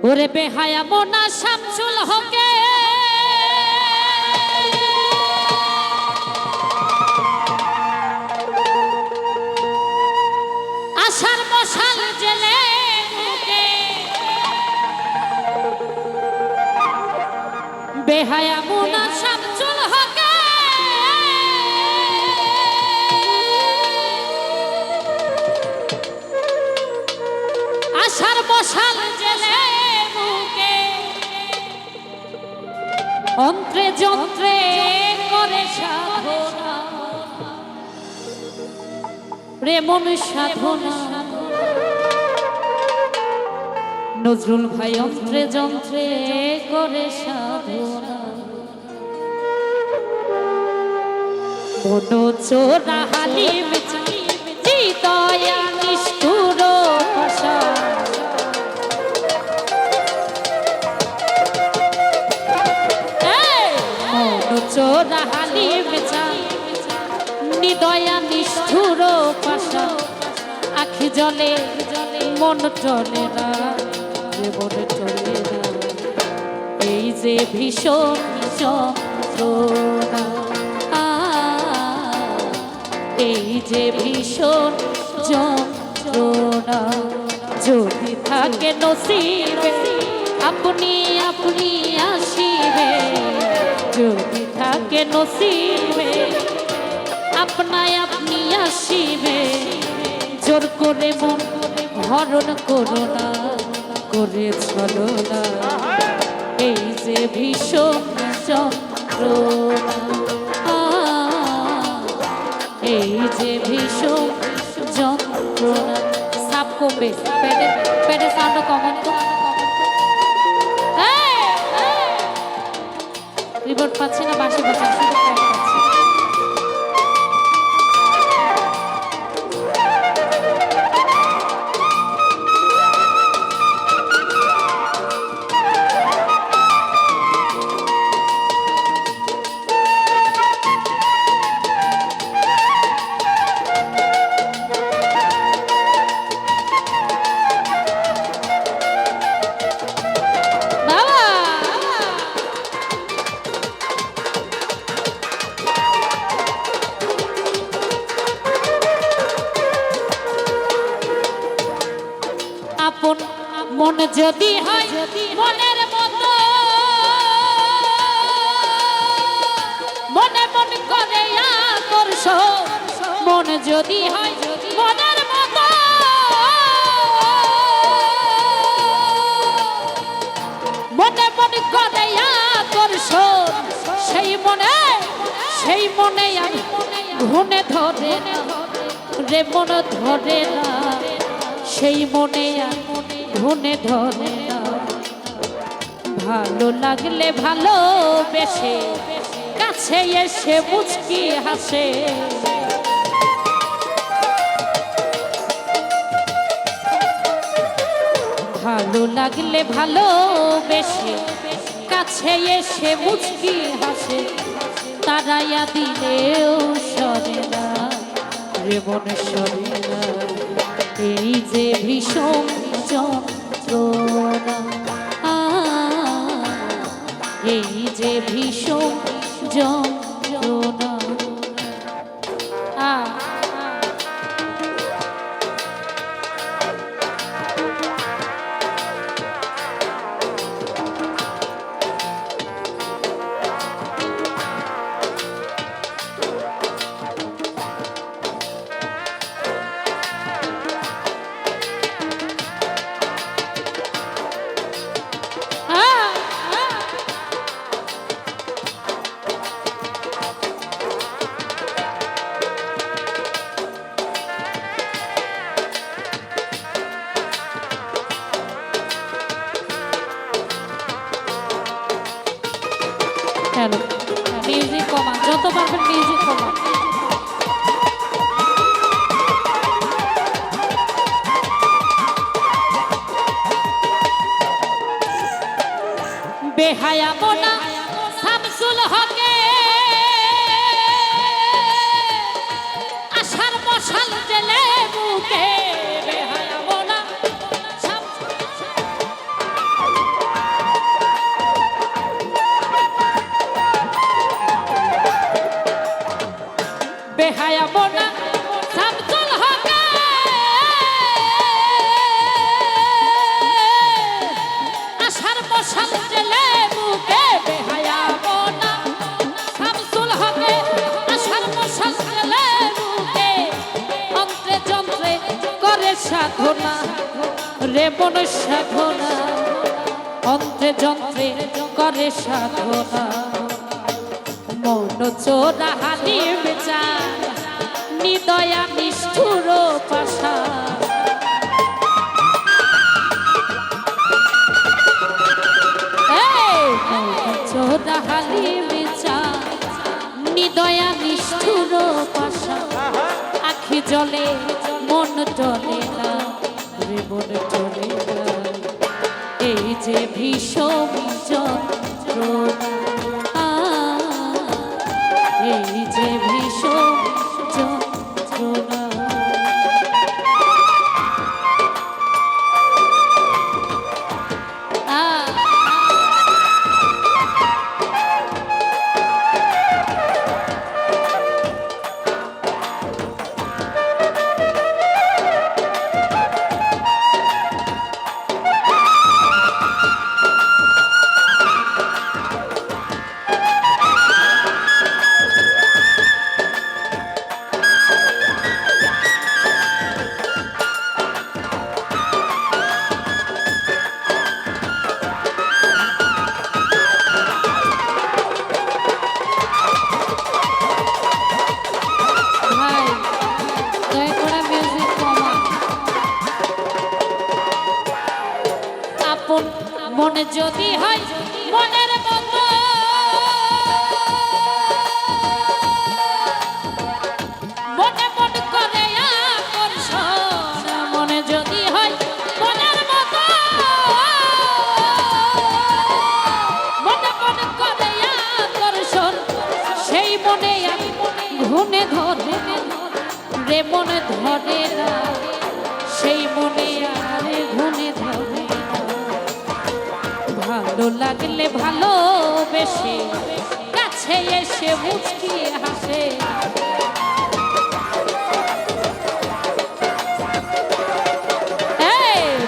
ওরে বেহায়া মোনা শামসুল হকে আশার মশাল জেলে বেহায়া মোনা শামসুল হকে আশার মশাল জেলে অন্ত্রে যন্ত্রে করে সাধনা প্রেমন সাধনা নজরুল ভাই অন্ত্রে যন্ত্রে করে সাধনা মন চোরা হালিম চিতয়া নিষ্ঠুর ভাষা চোরা হালিম নিদয়া নিষ্ঠুর পাশা আখি জলে মন চলে না মন চলে না এই যে ভীষণ যন্ত্রণা এই যে ভীষণ যন্ত্রণা যদি থাকে নসিবে আপনি আপনি আসিবে যদি থাকে নসিবে আপনায় আপনি আসিবে জোর করে মন হরণ করো না করে চলো না এই যে ভীষণ যন্ত্রণা এই যে ভীষণ যন্ত্রণা সাপ কমবে পেটে সাউন্ড কমন তো রিপোর্ট পাচ্ছি না বাসে বাসে আপন মন যদি হয় মনের মতো মনে মন করে আকর্ষণ মন যদি হয় মনের মতো মনে মন করে আকর্ষণ সেই মনে আমি ঘুনে ধরে না রে মন ধরে না সেই মনে ঘুনে ধরে না ভালো লাগলে ভালোবেসে কাছে এসে মুচকি হাসে ভালো লাগলে ভালোবেসে কাছে এসে মুচকি হাসে তারাইয়া দিলেও সরে না রে মন সরে না এই যে ভীষণ যন্ত্রণা এই যে ভীষণ যন্ত্রণা মিউজিক কমান যত পারবেন মিউজিক কমান বেহায়া মোনা শামসুল হকে আশার মশাল জেলে বুকে বেহায়া মোনা মন সাধনা অন্ত্রে যন্ত্রে করে সাধনা মন চোরা হালিম চায় নিদয়া নিষ্ঠুর পাশা চোরা হালিম চায় নিদয়া নিষ্ঠুর পাশা আখি জলে মন টলে না রে মন টলে না এই যে ভীষণ যন্ত্রণা এই যে ভীষণ যন্ত্রণা মনে যদি হয় মনের মতো মনে মন করে আকর্ষণ মনে যদি হয় মনের মতো মনে মন করে আকর্ষণ সেই মনে ঘুনে ধরে রে মনে ধরে না সেই মনে আর ঘুনে ধরে ভালো লাগলে ভালোবেসে কাছে এসে মুচকি হাসে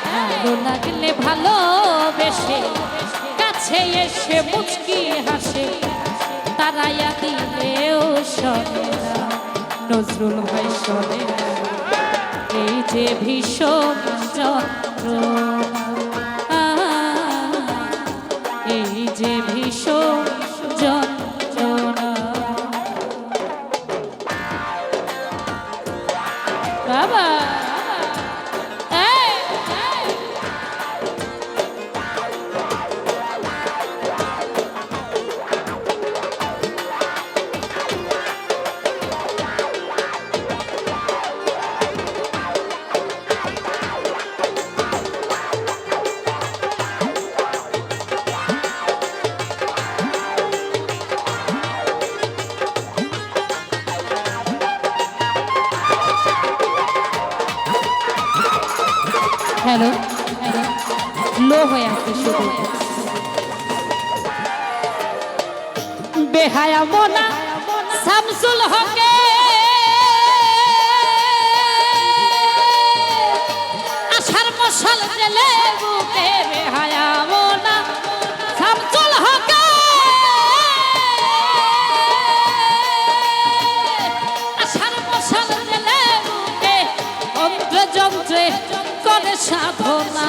ভালো লাগলে ভালোবেসে কাছে এসে মুচকি হাসে তারাইয়া দিলেও শোনে না নজরুল ভাই শোনে না এই যে ভীষণ যন্ত্রণা এই যে ভীষণ যন্ত্রণা বাবা হ্যালো লো হয়ে আসছে শুধু বেহায়া মোনা শামসুল হকে আশার মশাল জেলে বুকে বেহায়া মোনা শামসুল হকে আশার মশাল জেলে বুকে অন্ত্রে যন্ত্রে করে সাধনা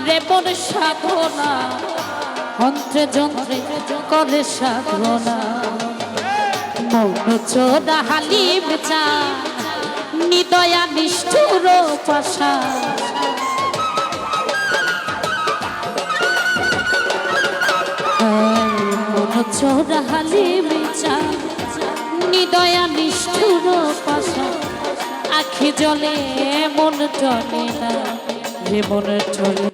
রে মন সাধনা অন্ত্রে যন্ত্রে করে সাধনা মৌন চোরা হালিম চায় নিদয়া নিষ্ঠুর পাশা মৌন চোরা হালিম চায় নিদয়া নিষ্ঠুর পাশা আখি জলে মন টলে না রে মন টলে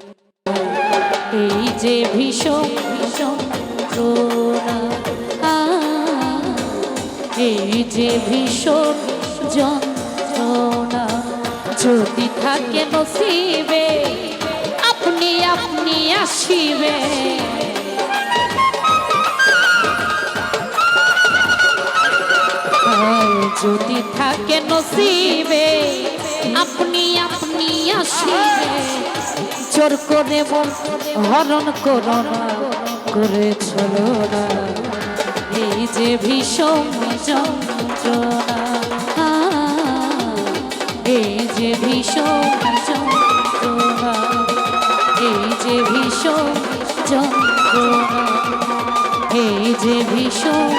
এই যে ভীষণ যন্ত্রণা এই যে ভীষণ যন্ত্রণা যদি থাকে নসিবে আপনি আপনি আসিবে যদি থাকে নসিবে আপনি আপনি আসিবে জোর করে মন হরণ করো না করে চলো না এই যে ভীষণ যন্ত্রণা এই যে ভীষণ যন্ত্রণা যন্ত্রণা, এই যে ভীষণ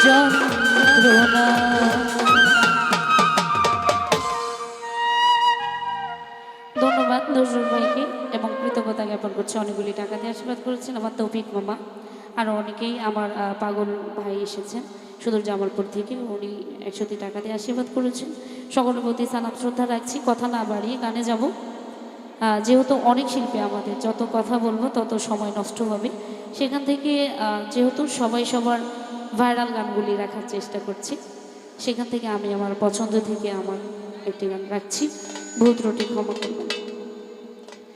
যন্ত্রণা। ধন্যবাদ নজরুল ভাইকে এবং কৃতজ্ঞতা জ্ঞাপন করছে। অনেকগুলি টাকা দিয়ে আশীর্বাদ করেছেন আমার তৌফিক মামা, আরও অনেকেই। আমার পাগল ভাই এসেছেন সুদূর জামালপুর থেকে, উনি 100টি টাকা দিয়ে আশীর্বাদ করেছেন। সকলের প্রতি সালাম শ্রদ্ধা রাখছি। কথা না বাড়িয়ে গানে যাব। যেহেতু অনেক শিল্পী আমাদের, যত কথা বলবো তত সময় নষ্ট হবে। সেখান থেকে যেহেতু সবাই সবার ভাইরাল গানগুলি রাখার চেষ্টা করছি, সেখান থেকে আমি আমার পছন্দ থেকে আমার একটি গান রাখছি। ভুল ত্রুটি ক্ষমা করবেন।